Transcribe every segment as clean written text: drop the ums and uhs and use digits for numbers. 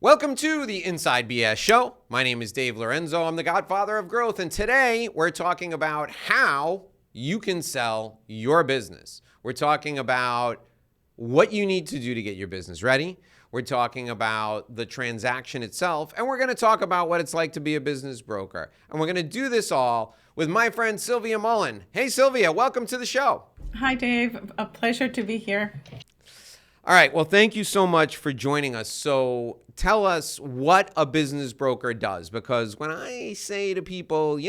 Welcome to the Inside BS Show. My name is Dave Lorenzo. I'm the Godfather of Growth, and today we're talking about how you can sell your business. We're talking about what you need to do to get your business ready. We're talking about the transaction itself, and we're going to talk about what it's like to be a business broker. And we're going to do this all with my friend Sylvia Mullen. Hey, Sylvia, welcome to the show. Hi, Dave. A pleasure to be here. All right. Well, thank you so much for joining us. So tell us what a business broker does, because when I say to people,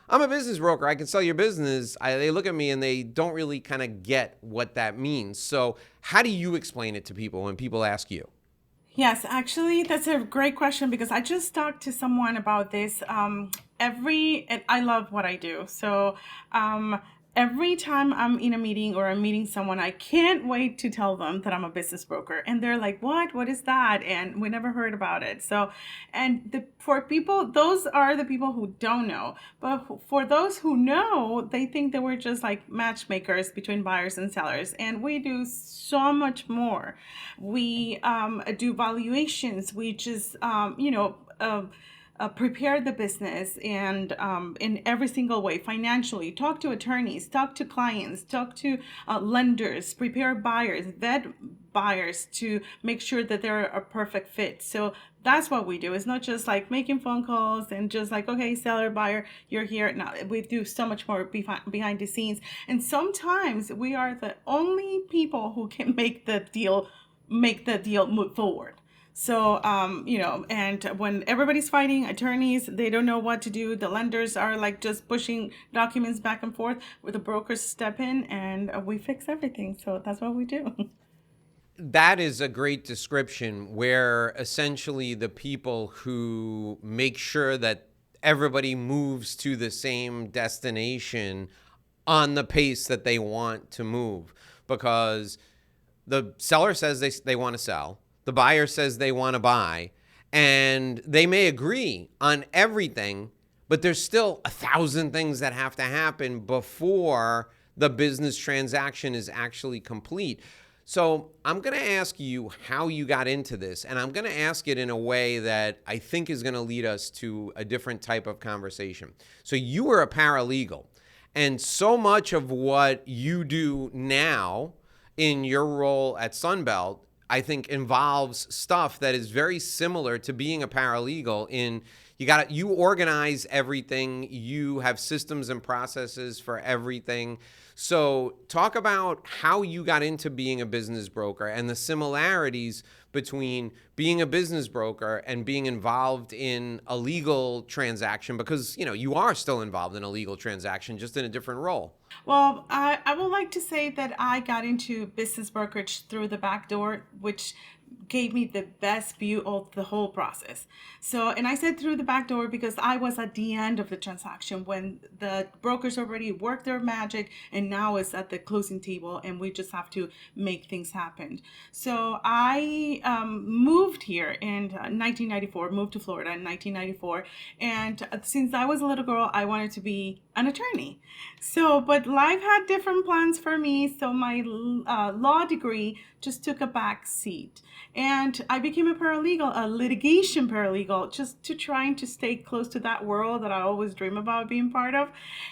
I'm a business broker, I can sell your business, they look at me and they don't really kind of get what that means. So how do you explain it to people when people ask you? Yes, actually, that's a great question because I just talked to someone about this. And I love what I do. So, every time I'm in a meeting or I'm meeting someone, I can't wait to tell them that I'm a business broker. And they're like, "What? What is that?" And we never heard about it. So, for people, those are the people who don't know. But for those who know, they think that we're just like matchmakers between buyers and sellers. And we do so much more. We do valuations. We just, prepare the business and in every single way financially, talk to attorneys, talk to clients, talk to lenders, prepare buyers, vet buyers to make sure that they're a perfect fit. So that's what we do. It's not just like making phone calls and just like, okay, seller, buyer, you're here. No, we do so much more behind the scenes. And sometimes we are the only people who can make the deal move forward. So, and when everybody's fighting, attorneys, they don't know what to do. The lenders are like just pushing documents back and forth, where the brokers step in and we fix everything. So that's what we do. That is a great description, where essentially the people who make sure that everybody moves to the same destination on the pace that they want to move, because the seller says they want to sell, the buyer says they want to buy, and they may agree on everything, but there's still 1,000 things that have to happen before the business transaction is actually complete. So I'm going to ask you how you got into this, and I'm going to ask it in a way that I think is going to lead us to a different type of conversation. So you were a paralegal, and so much of what you do now in your role at Sunbelt, I think, involves stuff that is very similar to being a paralegal. You organize everything, you have systems and processes for everything. So talk about how you got into being a business broker and the similarities between being a business broker and being involved in a legal transaction, because you are still involved in a legal transaction, just in a different role. Well, I would like to say that I got into business brokerage through the back door, which gave me the best view of the whole process. So, and I said through the back door because I was at the end of the transaction when the brokers already worked their magic and now it's at the closing table and we just have to make things happen. So I moved here in 1994, moved to Florida in 1994. And since I was a little girl, I wanted to be an attorney. So, but life had different plans for me. So my law degree just took a back seat. And I became a paralegal, a litigation paralegal, just to trying to stay close to that world that I always dream about being part of.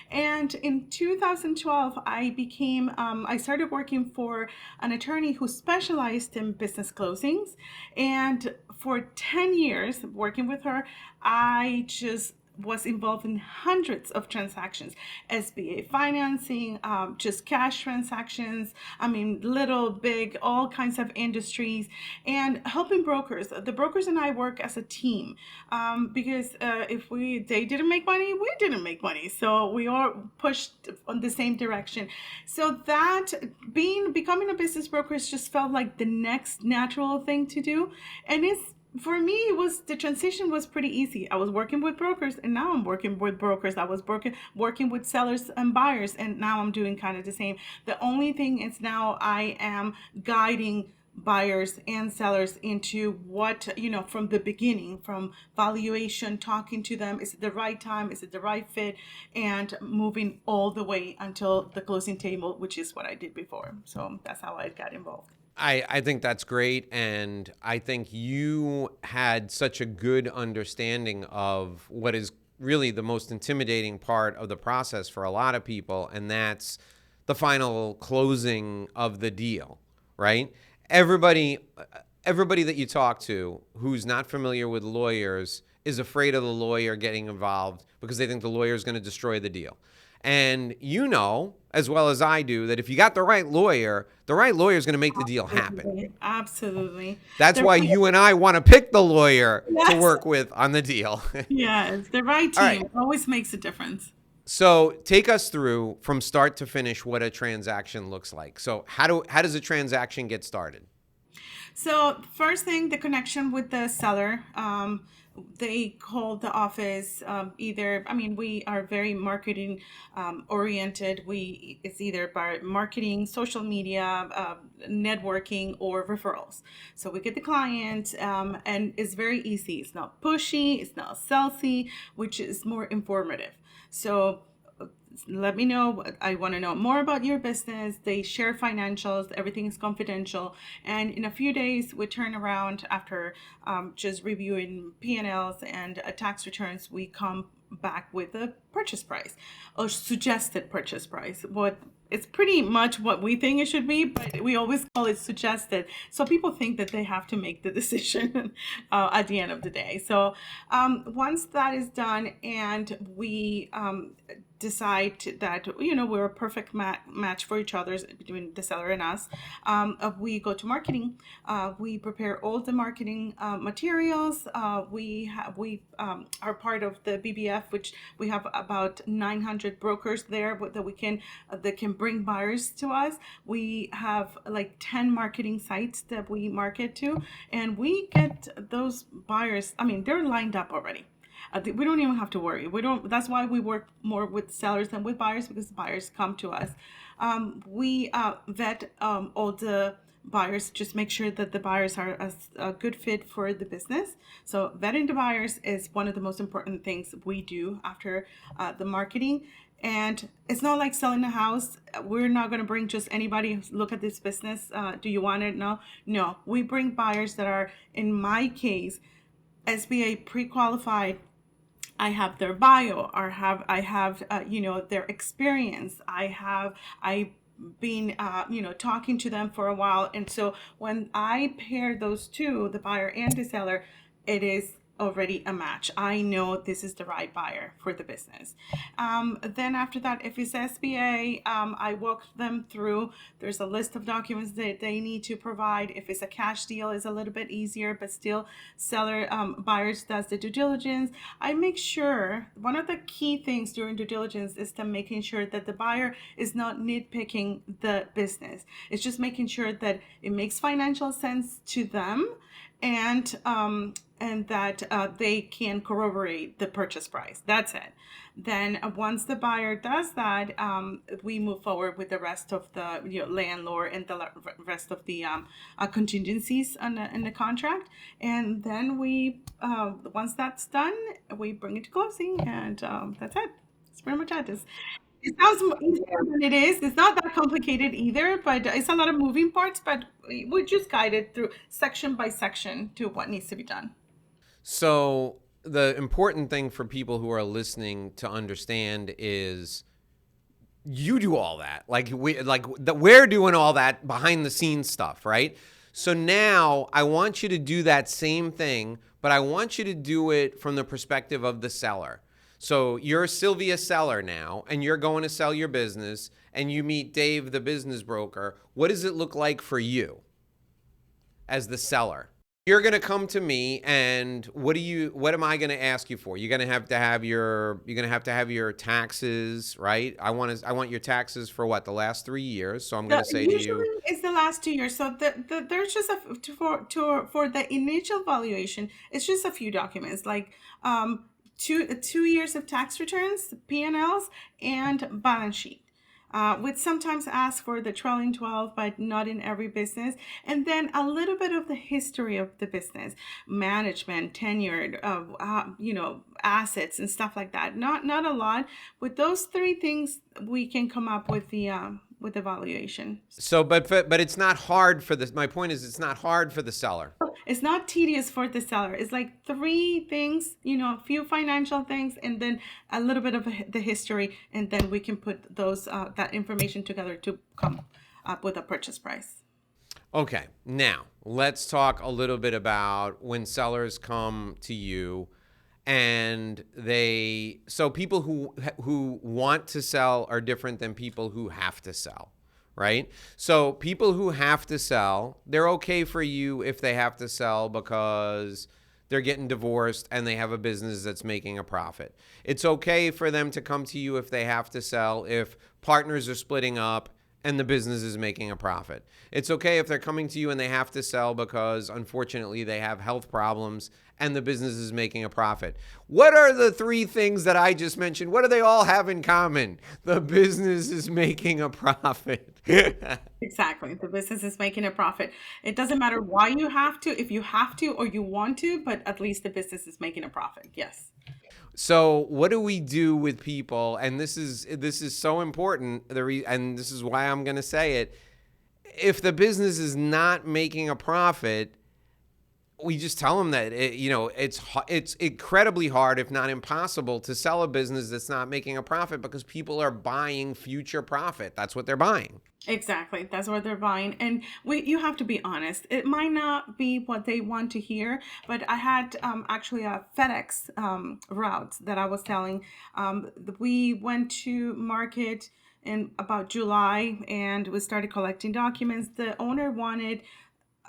And in 2012, I started working for an attorney who specialized in business closings. And for 10 years working with her, I just was involved in hundreds of transactions, SBA financing, just cash transactions. I mean, little, big, all kinds of industries, and helping brokers. The brokers and I work as a team because if they didn't make money, we didn't make money. So we all pushed on the same direction. So that becoming a business broker just felt like the next natural thing to do, and it's for me, the transition was pretty easy. I was working with brokers, and now I'm working with brokers. I was working with sellers and buyers, and now I'm doing kind of the same. The only thing is now I am guiding buyers and sellers into what, from the beginning, from valuation, talking to them, is it the right time, is it the right fit, and moving all the way until the closing table, which is what I did before. So that's how I got involved. I think that's great. And I think you had such a good understanding of what is really the most intimidating part of the process for a lot of people. And that's the final closing of the deal, right? Everybody, everybody that you talk to who's not familiar with lawyers is afraid of the lawyer getting involved because they think the lawyer is going to destroy the deal. And you know, as well as I do, that if you got the right lawyer is going to make the deal happen. Absolutely. Absolutely. That's The why right, you and I want to pick the lawyer to yes, work with on the deal. yes, the right All right. team always makes a difference. So take us through from start to finish what a transaction looks like. So how does a transaction get started? So first thing, the connection with the seller. They call the office either. I mean, we are very marketing oriented. It's either by marketing, social media, networking, or referrals. So we get the client, and it's very easy. It's not pushy. It's not salesy, which is more informative. So let me know. I want to know more about your business. They share financials. Everything is confidential. And in a few days, we turn around after just reviewing P&Ls and tax returns. We come back with a purchase price or suggested purchase price. What it's pretty much what we think it should be, but we always call it suggested. So people think that they have to make the decision at the end of the day. So once that is done and we decide that we're a perfect match for each other between the seller and us, we go to marketing. We prepare all the marketing materials. We are part of the BBF, which we have about 900 brokers there that can bring buyers to us. We have like 10 marketing sites that we market to, and we get those buyers. I mean, they're lined up already. We don't even have to worry. We don't. That's why we work more with sellers than with buyers, because buyers come to us. We vet all the buyers, just make sure that the buyers are a good fit for the business. So vetting the buyers is one of the most important things we do after the marketing. And it's not like selling a house. We're not going to bring just anybody. Look at this business. Do you want it? No. We bring buyers that are, in my case, SBA pre-qualified. I have their bio, or I have their experience. I been talking to them for a while, and so when I pair those two, the buyer and the seller, it is already a match. I know this is the right buyer for the business. Then after that, if it's SBA, I walk them through. There's a list of documents that they need to provide. If it's a cash deal, it's a little bit easier, but still, seller buyers does the due diligence. I make sure one of the key things during due diligence is to making sure that the buyer is not nitpicking the business. It's just making sure that it makes financial sense to them, and that they can corroborate the purchase price. That's it. Then once the buyer does that, we move forward with the rest of the landlord and the rest of the contingencies in the contract. And then once that's done, we bring it to closing, and that's it. That's pretty much it. It sounds easier than it is. It's not that complicated either, but it's a lot of moving parts. But we just guide it through section by section to what needs to be done. So the important thing for people who are listening to understand is you do all that. We're doing all that behind the scenes stuff, right? So now I want you to do that same thing, but I want you to do it from the perspective of the seller. So you're a Sylvia seller now, and you're going to sell your business, and you meet Dave, the business broker. What does it look like for you as the seller? You're going to come to me, and what am I going to ask you for? You're going to have to have your taxes, right? I want your taxes for what, the last 3 years. So I'm going to say to Usually you, it's the last 2 years. So there's just for the initial valuation, it's just a few documents like 2 years of tax returns, P&Ls, and balance sheet. We'd sometimes ask for the trailing 12, but not in every business. And then a little bit of the history of the business, management, tenured, assets and stuff like that. Not a lot. With those three things, we can come up with with the valuation. So, but it's not hard for this. My point is, it's not hard for the seller. It's not tedious for the seller. It's like three things, a few financial things, and then a little bit of the history, and then we can put those that information together to come up with a purchase price. Okay, now let's talk a little bit about when sellers come to you and so people who want to sell are different than people who have to sell, right? So people who have to sell, they're okay for you if they have to sell because they're getting divorced and they have a business that's making a profit. It's okay for them to come to you if they have to sell, if partners are splitting up and the business is making a profit. It's okay if they're coming to you and they have to sell because unfortunately they have health problems and the business is making a profit. What are the three things that I just mentioned? What do they all have in common? The business is making a profit. Exactly. The business is making a profit. It doesn't matter why you have to, if you have to or you want to, but at least the business is making a profit. Yes. So what do we do with people? And this is so important. And this is why I'm going to say it. If the business is not making a profit, we just tell them that it's incredibly hard, if not impossible, to sell a business that's not making a profit because people are buying future profit. That's what they're buying. Exactly. That's what they're buying. And you have to be honest. It might not be what they want to hear, but I had actually a FedEx route that I was selling. We went to market in about July and we started collecting documents. The owner wanted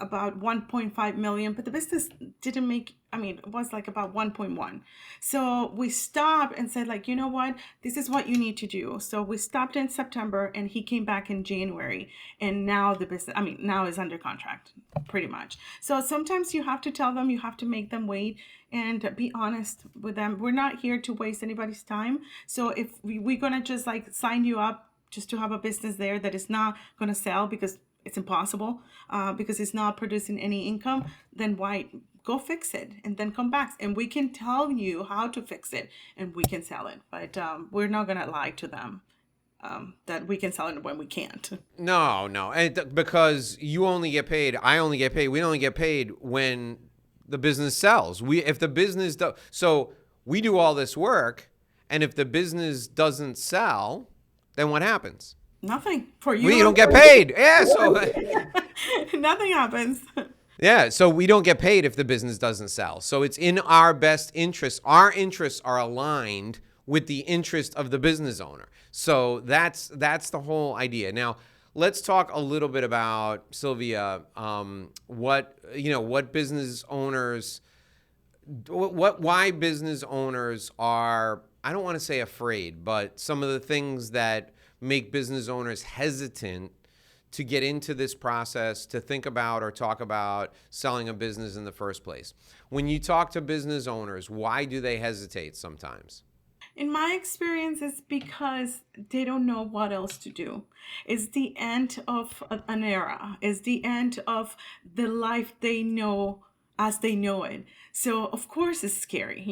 about 1.5 million, but the business didn't make, it was like about 1.1. So we stopped and said, like, you know what, this is what you need to do. So we stopped in September and he came back in January. And now the business, now is under contract pretty much. So sometimes you have to tell them, you have to make them wait and be honest with them. We're not here to waste anybody's time. So if we're going to just like sign you up just to have a business there that is not going to sell because it's impossible, because it's not producing any income, then why go fix it and then come back and we can tell you how to fix it and we can sell it. But we're not going to lie to them that we can sell it when we can't. No. Because you only get paid, I only get paid, we only get paid when the business sells. So we do all this work, and if the business doesn't sell, then what happens? Nothing for you. We don't get paid. Yeah, so nothing happens. Yeah, so we don't get paid if the business doesn't sell. So it's in our best interest. Our interests are aligned with the interest of the business owner. So that's the whole idea. Now, let's talk a little bit about, Sylvia, what business owners, why business owners are, I don't want to say afraid, but some of the things that make business owners hesitant to get into this process, to think about or talk about selling a business in the first place. When you talk to business owners, why do they hesitate sometimes? In my experience, it's because they don't know what else to do. It's the end of an era. It's the end of the life they know as they know it. So of course it's scary,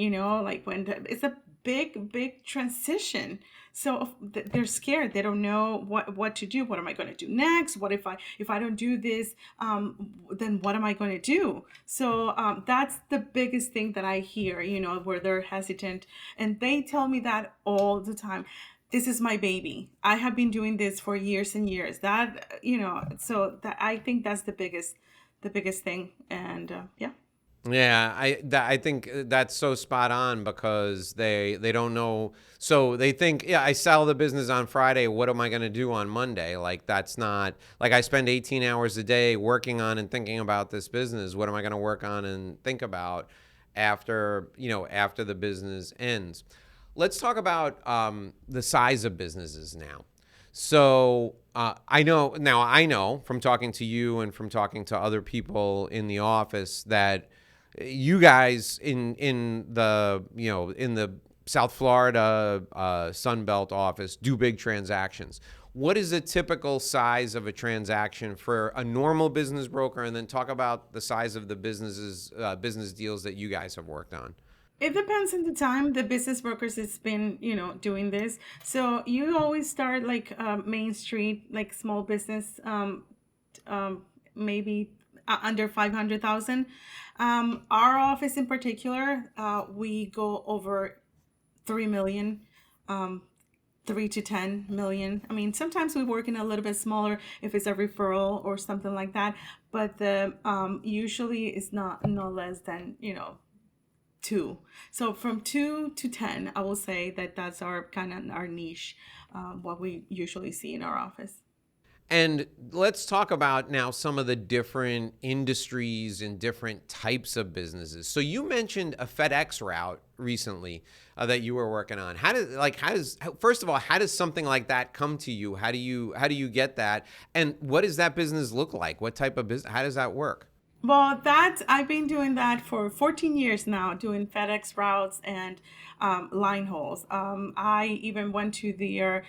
like it's a big transition. So they're scared. They don't know what to do. What am I going to do next? What if I don't do this? Then what am I going to do? So that's the biggest thing that I hear, where they're hesitant, and they tell me that all the time. This is my baby. I have been doing this for years and years. That so that I think that's the biggest thing, and yeah. Yeah, I think that's so spot on, because they don't know. So they think, yeah, I sell the business on Friday. What am I going to do on Monday? Like, that's not, like, I spend 18 hours a day working on and thinking about this business. What am I going to work on and think about after the business ends? Let's talk about the size of businesses now. So I know from talking to you and from talking to other people in the office that you guys in the South Florida Sunbelt office do big transactions. What is a typical size of a transaction for a normal business broker? And then talk about the size of the business deals that you guys have worked on. It depends on the time the business brokers has been, doing this. So you always start like Main Street, like small business, maybe under 500,000. Our office in particular, we go over 3 million, um, 3 to 10 million. I mean, sometimes we work in a little bit smaller if it's a referral or something like that, but the usually is not no less than, two. So from 2 to 10, I will say that that's our kind of our niche, what we usually see in our office. And let's talk about now some of the different industries and different types of businesses. So you mentioned a FedEx route recently that you were working on. First of all, how does something like that come to you? How do you get that? And what does that business look like? What type of business? How does that work? Well, that I've been doing that for 14 years now, doing FedEx routes and line hauls. I even went to their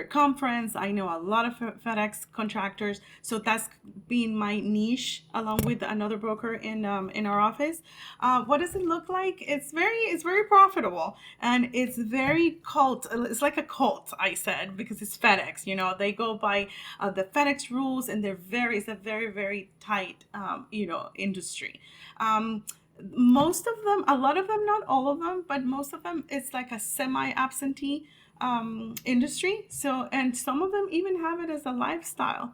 conference. I know a lot of FedEx contractors, so that's been my niche, along with another broker in our office. What does it look like? It's very profitable, and it's very cult. It's like a cult, I said, because it's FedEx. They go by the FedEx rules, and it's a very, very tight, industry. Um, Most of them, a lot of them, not all of them, but most of them, it's like a semi-absentee industry. So, and some of them even have it as a lifestyle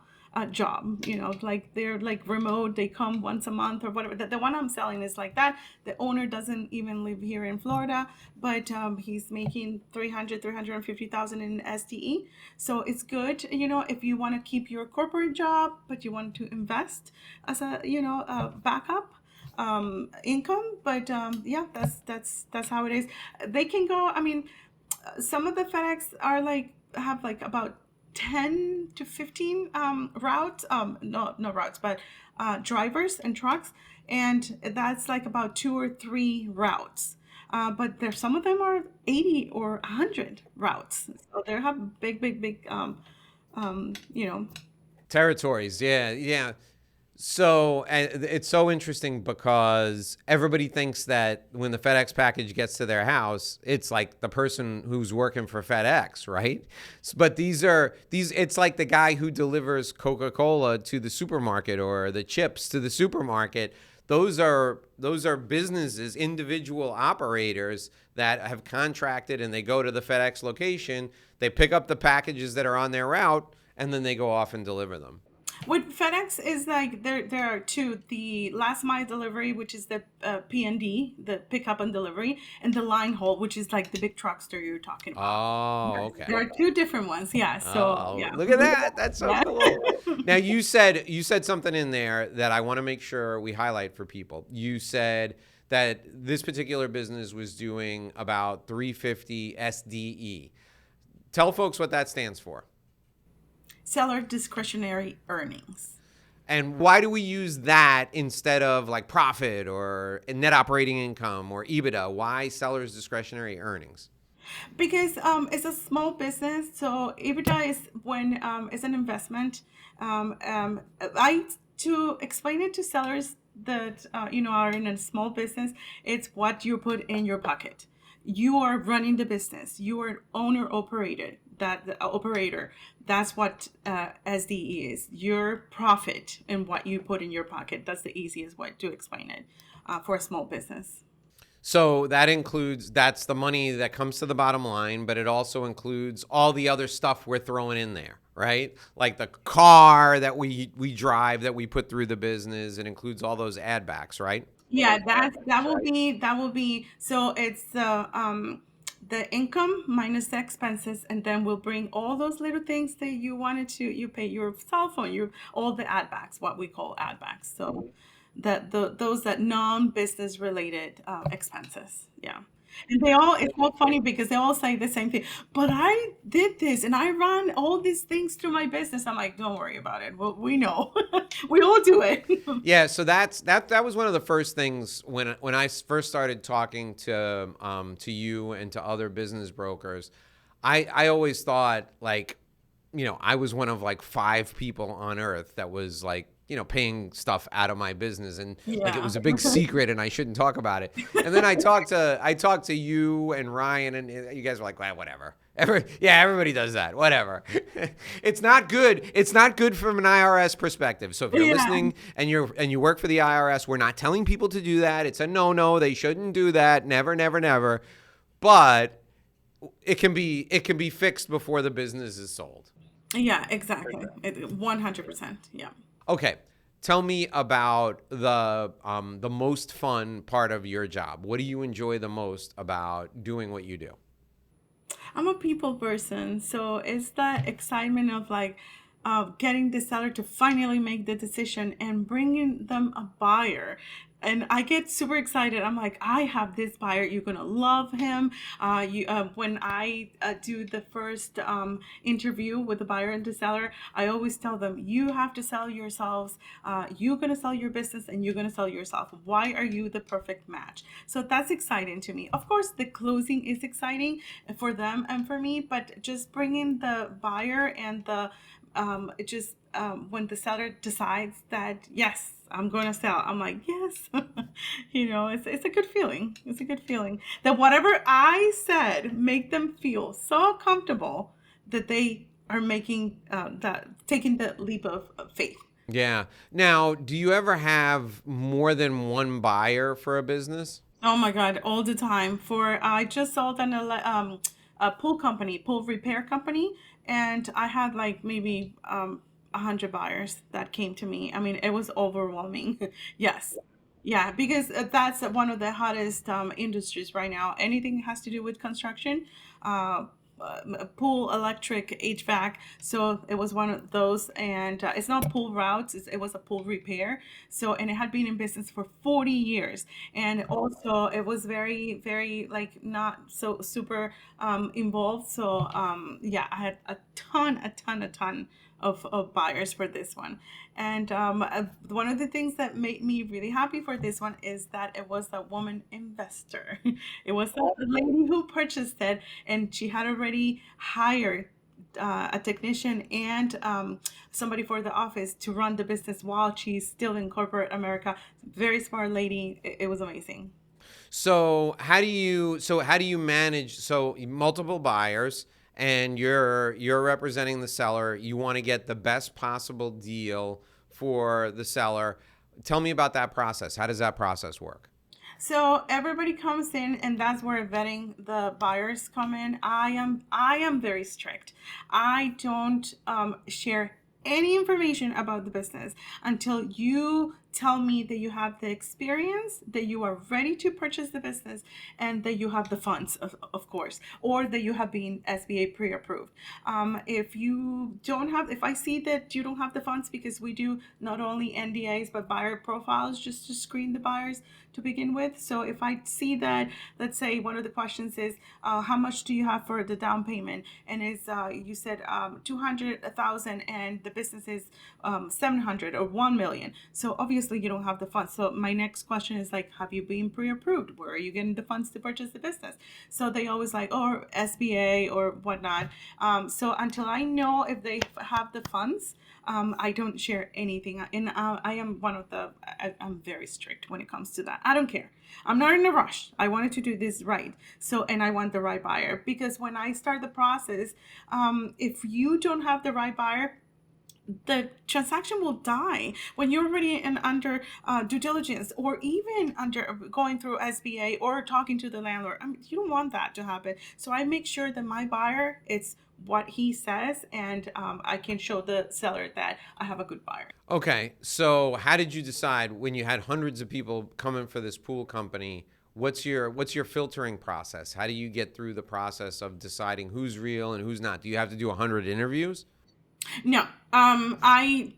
job. Like they're like remote. They come once a month or whatever. The one I'm selling is like that. The owner doesn't even live here in Florida, but he's making 350,000 in SDE. So it's good, if you want to keep your corporate job, but you want to invest as a backup income. But yeah, that's how it is. They can go. I mean, some of the FedEx are like have like about 10 to 15 routes, no routes, but drivers and trucks, and that's like about 2 or 3 routes. But there's some of them are 80 or 100 routes, so they have big, big, big, um, you know, Territories, yeah, yeah. So it's so interesting because everybody thinks that when the FedEx package gets to their house, it's like the person who's working for FedEx, right? But it's like the guy who delivers Coca-Cola to the supermarket or the chips to the supermarket. Those are businesses, individual operators that have contracted, and they go to the FedEx location, they pick up the packages that are on their route, and then they go off and deliver them. With FedEx is like there are two: the last mile delivery, which is the PND, the pickup and delivery, and the line haul, which is like the big truckster you're talking about. Oh, Yes, there okay. are two different ones. Yeah. So Oh, yeah. look at that. That's so Yeah. cool. Now you said something in there that I want to make sure we highlight for people. You said that this particular business was doing about 350 SDE. Tell folks what that stands for. Seller discretionary earnings. And why do we use that instead of like profit or net operating income or EBITDA? Why sellers discretionary earnings? Because it's a small business, so EBITDA is when it's an investment. I to explain it to sellers that are in a small business, it's what you put in your pocket. You are running the business. You are owner operated. That the operator. That's what SDE is. Your profit and what you put in your pocket. That's the easiest way to explain it for a small business. So that's the money that comes to the bottom line, but it also includes all the other stuff we're throwing in there, right? Like the car that we drive that we put through the business. It includes all those ad backs, right? Yeah, that will be so it's the income minus the expenses, and then we'll bring all those little things that you pay your cell phone, all the ad backs, what we call ad backs. So those that non-business related expenses. Yeah. And it's so funny because they all say the same thing. But I did this and I run all these things through my business. I'm like, don't worry about it. Well, we know. We all do it. Yeah, so that was one of the first things when I first started talking to you and to other business brokers. I always thought like, I was one of like five people on earth that was like paying stuff out of my business, and like it Yeah. was a big secret and I shouldn't talk about it. And then I talked to you and Ryan, and you guys were like, well, whatever. Yeah, everybody does that. Whatever. It's not good. It's not good from an IRS perspective. So if you're Yeah. listening and you work for the IRS, we're not telling people to do that. It's a no. They shouldn't do that. Never, never, never. But it can be fixed before the business is sold. Yeah, exactly. 100%. Yeah. Okay. Tell me about the most fun part of your job. What do you enjoy the most about doing what you do? I'm a people person, so it's that excitement of like getting the seller to finally make the decision and bringing them a buyer. And I get super excited. I'm like, I have this buyer. You're gonna love him. When I do the first interview with the buyer and the seller, I always tell them, you have to sell yourselves. You're gonna sell your business, and you're gonna sell yourself. Why are you the perfect match? So that's exciting to me. Of course, the closing is exciting for them and for me, but just bringing the buyer and the it just when the seller decides that yes, I'm going to sell, I'm like yes. It's a good feeling. It's a good feeling that whatever I said make them feel so comfortable that they are making that taking the leap of faith. Yeah. Now, do you ever have more than one buyer for a business? Oh my God, all the time. For I just sold a pool company, pool repair company, and I had like maybe 100 buyers that came to me. I mean, it was overwhelming. Yes. Yeah, because that's one of the hottest industries right now. Anything has to do with construction, uh, pool, electric, HVAC. So it was one of those, and it's not pool routes. It was a pool repair. So, and it had been in business for 40 years, and also it was very, very like not so super involved. So, yeah, I had a ton of buyers for this one. And one of the things that made me really happy for this one is that it was a woman investor. It was a lady who purchased it, and she had already hired a technician and somebody for the office to run the business while she's still in corporate America. Very smart lady. It was amazing. So how do you manage multiple buyers, and you're representing the seller. You want to get the best possible deal for the seller. Tell me about that process. How does that process work? So everybody comes in, and that's where vetting the buyers come in. I am very strict. I don't share any information about the business until you tell me that you have the experience, that you are ready to purchase the business, and that you have the funds, of course, or that you have been SBA pre-approved. If I see that you don't have the funds, because we do not only NDAs but buyer profiles just to screen the buyers to begin with. So if I see that, let's say one of the questions is, how much do you have for the down payment? And you said 200,000, and the business is 700 or 1 million. So obviously you don't have the funds. So my next question is like, have you been pre-approved? Where are you getting the funds to purchase the business? So they always like, or SBA or whatnot. So until I know if they have the funds, I don't share anything. And I am I'm very strict when it comes to that. I don't care. I'm not in a rush. I wanted to do this right. So, and I want the right buyer, because when I start the process, if you don't have the right buyer, the transaction will die when you're already in under due diligence, or even under going through SBA or talking to the landlord. I mean, you don't want that to happen. So I make sure that my buyer, it's what he says, and I can show the seller that I have a good buyer. Okay, so how did you decide when you had hundreds of people coming for this pool company? What's your filtering process? How do you get through the process of deciding who's real and who's not? Do you have to do 100 interviews? No, I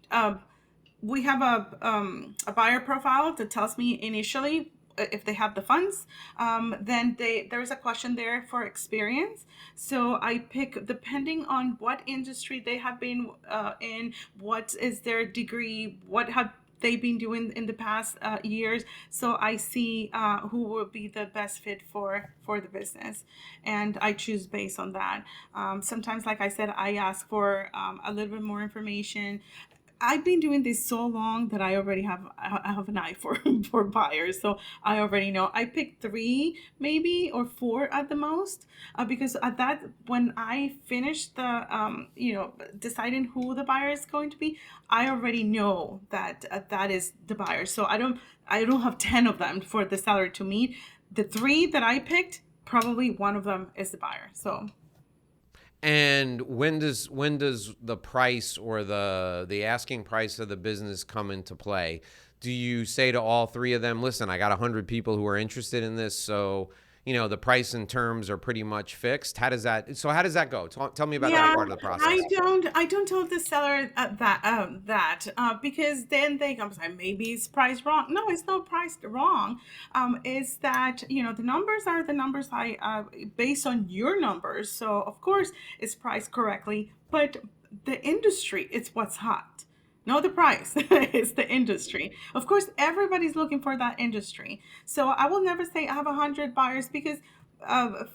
we have a buyer profile that tells me initially if they have the funds. Then there's a question there for experience. So I pick depending on what industry they have been in, what is their degree, what have they've been doing in the past years. So I see who will be the best fit for the business, and I choose based on that. Sometimes, like I said, I ask for a little bit more information. I've been doing this so long that I have an eye for for buyers. So I already know. I picked three, maybe, or four at the most, because at that when I finish the deciding who the buyer is going to be, I already know that that is the buyer. So I don't have 10 of them for the seller to meet. The three that I picked, probably one of them is the buyer. So And when does the price or the asking price of the business come into play? Do you say to all three of them, listen, I got 100 people who are interested in this, so the price and terms are pretty much fixed? How does that go? Tell me about that yeah, part of the process. I don't tell the seller because then they come say maybe it's priced wrong. No, it's not priced wrong. It's that the numbers are the numbers I based on your numbers. So of course it's priced correctly, but the industry is what's hot. Not the price, it's the industry. Of course, everybody's looking for that industry. So I will never say I have 100 buyers because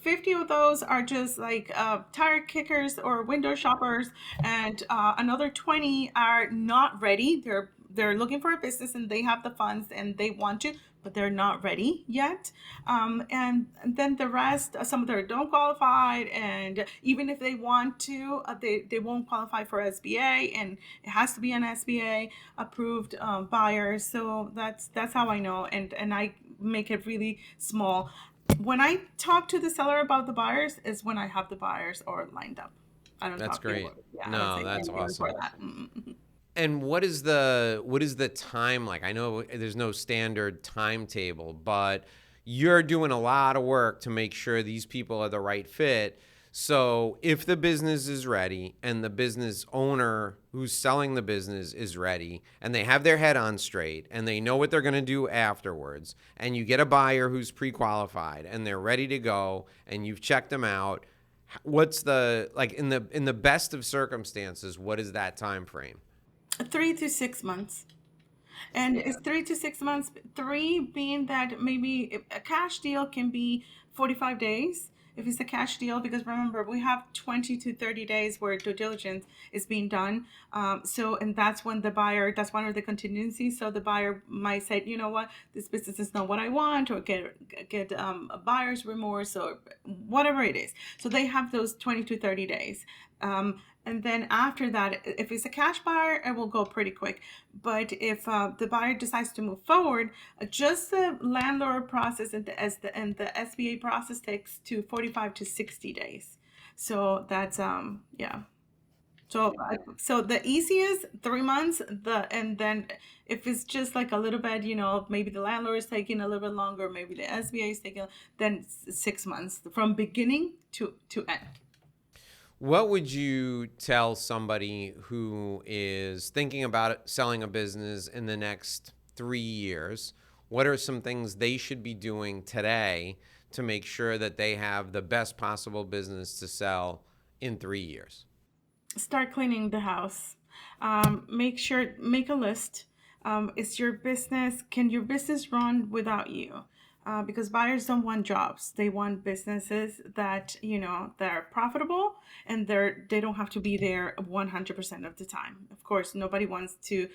50 of those are just like tire kickers or window shoppers, and another 20 are not ready. They're looking for a business and they have the funds and they want to, but they're not ready yet. And then the rest, some of them don't qualify, and even if they want to, they won't qualify for SBA, and it has to be an SBA approved buyer. So that's how I know, and I make it really small. When I talk to the seller about the buyers is when I have the buyers or lined up. I don't That's talk to great. them. Yeah, I don't No, say that's anything before awesome. that. Mm. And what is the time like? I know there's no standard timetable, but you're doing a lot of work to make sure these people are the right fit. So if the business is ready and the business owner who's selling the business is ready and they have their head on straight and they know what they're going to do afterwards, and you get a buyer who's pre-qualified and they're ready to go and you've checked them out, what's the like in the best of circumstances, what is that time frame? 3 to 6 months. And it's 3 to 6 months, three being that maybe a cash deal can be 45 days if it's a cash deal, because remember, we have 20 to 30 days where due diligence is being done. And that's when that's one of the contingencies. So the buyer might say, you know what, this business is not what I want, or get a buyer's remorse, or whatever it is. So they have those 20 to 30 days. And then after that, if it's a cash buyer, it will go pretty quick. But if the buyer decides to move forward, just the landlord process and the SBA process takes to 45 to 60 days. So that's yeah. So the easiest 3 months. And then if it's just like a little bit, maybe the landlord is taking a little bit longer, maybe the SBA is taking, then 6 months from beginning to end. What would you tell somebody who is thinking about selling a business in the next 3 years? What are some things they should be doing today to make sure that they have the best possible business to sell in 3 years? Start cleaning the house. Make a list. Is your business, can your business run without you? Because buyers don't want jobs. They want businesses that, that are profitable, and they don't have to be there 100% of the time. Of course, nobody wants to,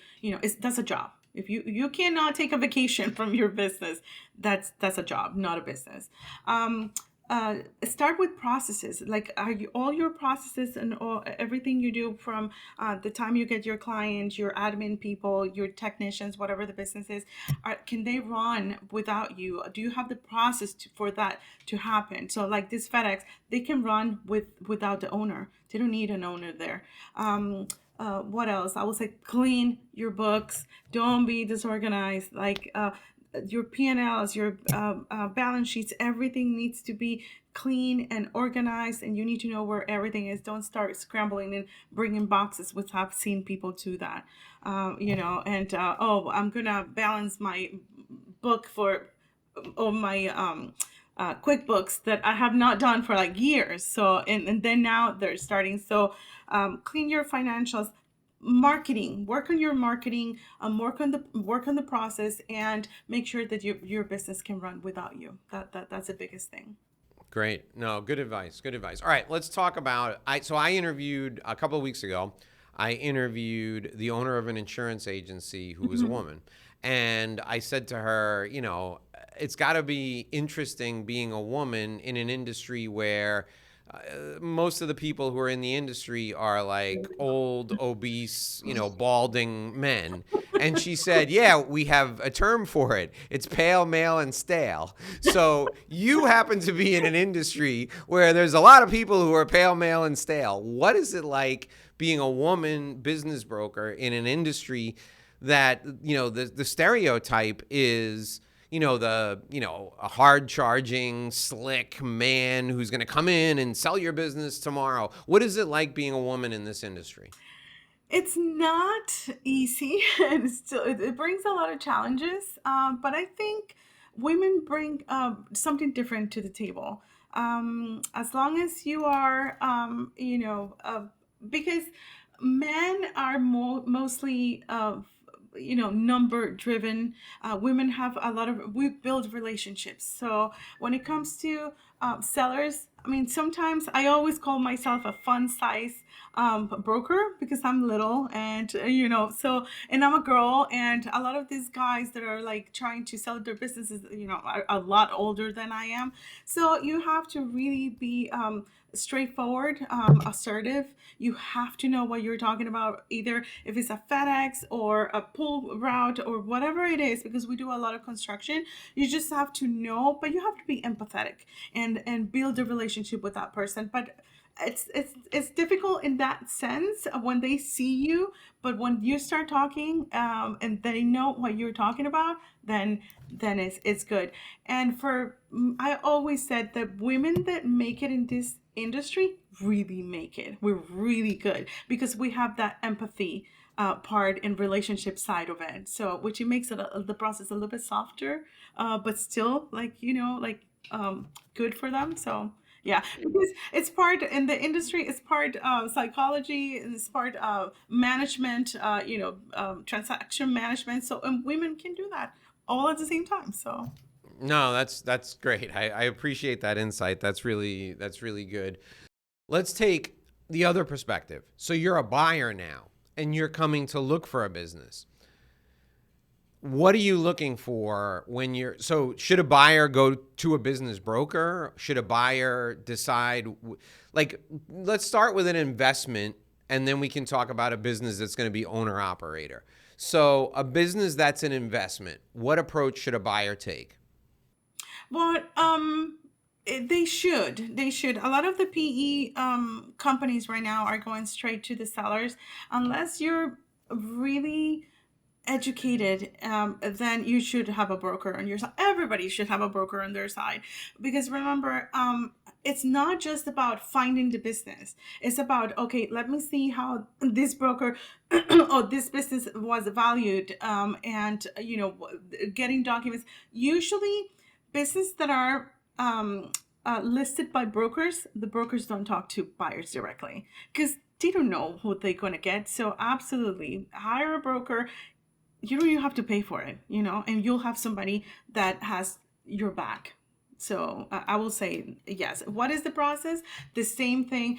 that's a job. If you cannot take a vacation from your business, that's a job, not a business. Start with processes. Like, are all your processes and everything you do from the time you get your clients, your admin people, your technicians, whatever the business is, can they run without you? Do you have the process for that to happen? So like this FedEx, they can run without the owner. They don't need an owner there. What else? I would say clean your books. Don't be disorganized. Like your P&Ls, your balance sheets, everything needs to be clean and organized, and you need to know where everything is. Don't start scrambling and bringing boxes, which I've seen people do that. And I'm gonna balance my book for my QuickBooks that I have not done for like years. So and then now they're starting. So clean your financials. Marketing, work on your marketing, work on the process, and make sure that your business can run without you. That's the biggest thing. Great. No, good advice. Good advice. All right, let's talk about I interviewed a couple of weeks ago. I interviewed the owner of an insurance agency who was a Mhm. woman. And I said to her, it's got to be interesting being a woman in an industry where most of the people who are in the industry are like old, obese, balding men. And she said, yeah, we have a term for it. It's pale, male, and stale. So you happen to be in an industry where there's a lot of people who are pale, male, and stale. What is it like being a woman business broker in an industry that, the stereotype is, a hard charging, slick man who's going to come in and sell your business tomorrow? What is it like being a woman in this industry? It's not easy, and it brings a lot of challenges. But I think women bring something different to the table. As long as you are, because men are mostly number driven. Women have a lot of we build relationships. So when it comes to sellers, I mean, sometimes I always call myself a fun size broker because I'm little, and and I'm a girl, and a lot of these guys that are like trying to sell their businesses, are a lot older than I am. So you have to really be straightforward, assertive. You have to know what you're talking about, either if it's a FedEx or a pull route or whatever it is, because we do a lot of construction. You just have to know, but you have to be empathetic and build a relationship with that person. But it's difficult in that sense when they see you, but when you start talking, and they know what you're talking about, then it's good. And I always said that women that make it in this industry really make it. We're really good because we have that empathy part and relationship side of it. So which it makes the process a little bit softer, but still good for them. So yeah, because it's part in the industry, it's part of psychology, and it's part of management, transaction management. So women can do that all at the same time. So No, that's great. I appreciate that insight. That's really good. Let's take the other perspective. So you're a buyer now and you're coming to look for a business. What are you looking for so should a buyer go to a business broker? Should a buyer decide, like, let's start with an investment and then we can talk about a business that's going to be owner operator. So a business that's an investment, what approach should a buyer take? well, they should. A lot of the PE companies right now are going straight to the sellers, unless you're really educated. Then you should have a broker on your side. Everybody should have a broker on their side, because remember, it's not just about finding the business. It's about, okay, let me see how this broker or this business was valued, and getting documents. Usually business that are listed by brokers, the brokers don't talk to buyers directly because they don't know who they're going to get. So absolutely hire a broker. You don't even have to pay for it, and you'll have somebody that has your back. So I will say yes. What is the process? The same thing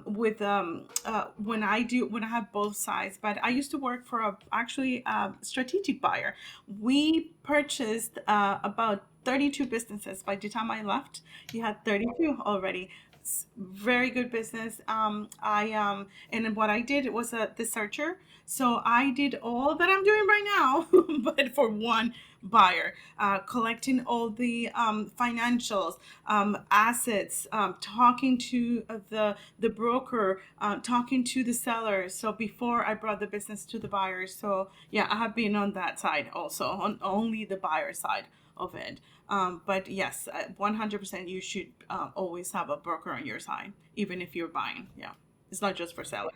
with when I have both sides. But I used to work for actually a strategic buyer. We purchased about 32 businesses. By the time I left, he had 32 already. Very good business. I and what I did was the searcher. So I did all that I'm doing right now, but for one buyer, collecting all the financials, assets, talking to the broker, talking to the seller. So before I brought the business to the buyer. So yeah, I have been on that side also, on only the buyer side of it. But yes, 100% you should always have a broker on your side, even if you're buying. Yeah, it's not just for sellers.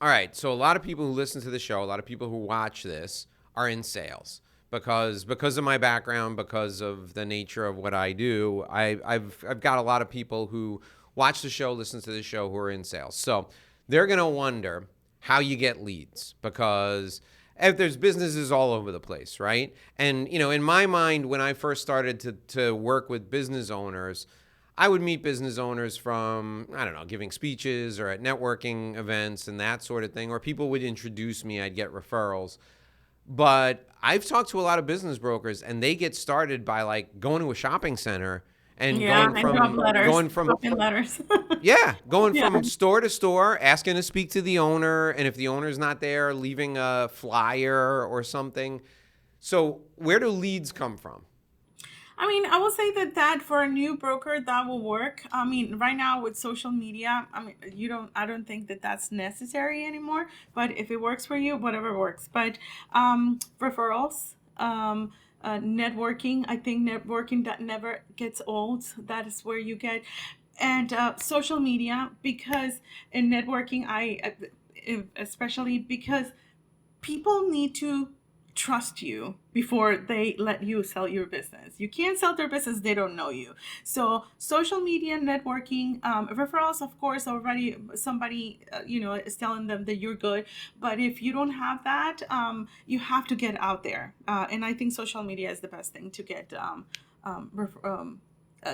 All right. So a lot of people who listen to the show, a lot of people who watch this are in sales because of my background, because of the nature of what I do. I've got a lot of people who watch the show, listen to the show, who are in sales. So they're gonna wonder how you get leads, because if there's businesses all over the place, right? And in my mind, when I first started to work with business owners, I would meet business owners from, I don't know, giving speeches or at networking events and that sort of thing, or people would introduce me, I'd get referrals. But I've talked to a lot of business brokers, and they get started by like going to a shopping center and Yeah, and drop letters, going from drop in letters. yeah, going Yeah. from store to store, asking to speak to the owner, and if the owner's not there, leaving a flyer or something. So where do leads come from? I mean, I will say that for a new broker, that will work. I mean, right now with social media, I mean, I don't think that that's necessary anymore. But if it works for you, whatever works. But referrals, networking, I think networking that never gets old. That is where you get, and social media, because in networking, especially because people need to trust you before they let you sell your business. You can't sell their business, they don't know you. So social media, networking, referrals, of course, already somebody is telling them that you're good. But if you don't have that, you have to get out there. And I think social media is the best thing to get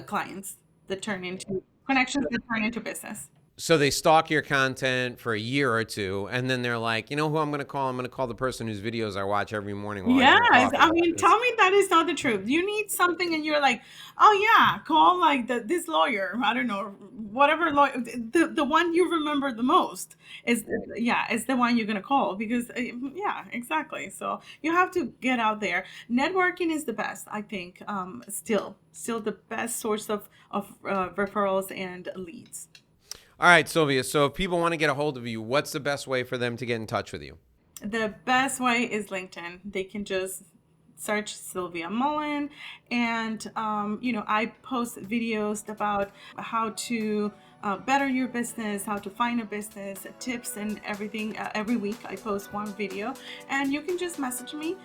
clients that turn into connections that turn into business. So they stalk your content for a year or two, and then they're like, you know who I'm going to call? I'm going to call the person whose videos I watch every morning while I drink Yes, coffee. I mean, tell me that is not the truth. You need something, and you're like, oh yeah, call like this lawyer. I don't know, whatever lawyer. The one you remember the most is is the one you're gonna call because yeah, exactly. So you have to get out there. Networking is the best, I think. Still the best source of referrals and leads. All right, Sylvia. So if people want to get a hold of you, what's the best way for them to get in touch with you? The best way is LinkedIn. They can just search Sylvia Mullen, and I post videos about how to better your business, how to find a business, tips and everything. Every week I post one video, and you can just message me.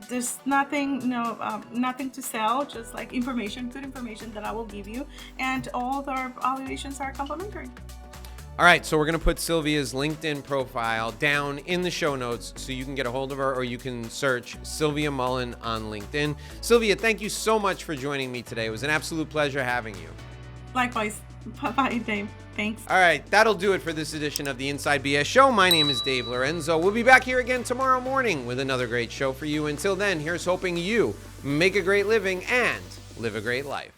There's nothing, nothing to sell, just like information, good information that I will give you, and all of our evaluations are complimentary. All right, so we're going to put Sylvia's LinkedIn profile down in the show notes so you can get a hold of her, or you can search Sylvia Mullen on LinkedIn. Sylvia, thank you so much for joining me today. It was an absolute pleasure having you. Likewise. Bye-bye, Dave. Thanks. All right, that'll do it for this edition of the Inside BS Show. My name is Dave Lorenzo. We'll be back here again tomorrow morning with another great show for you. Until then, here's hoping you make a great living and live a great life.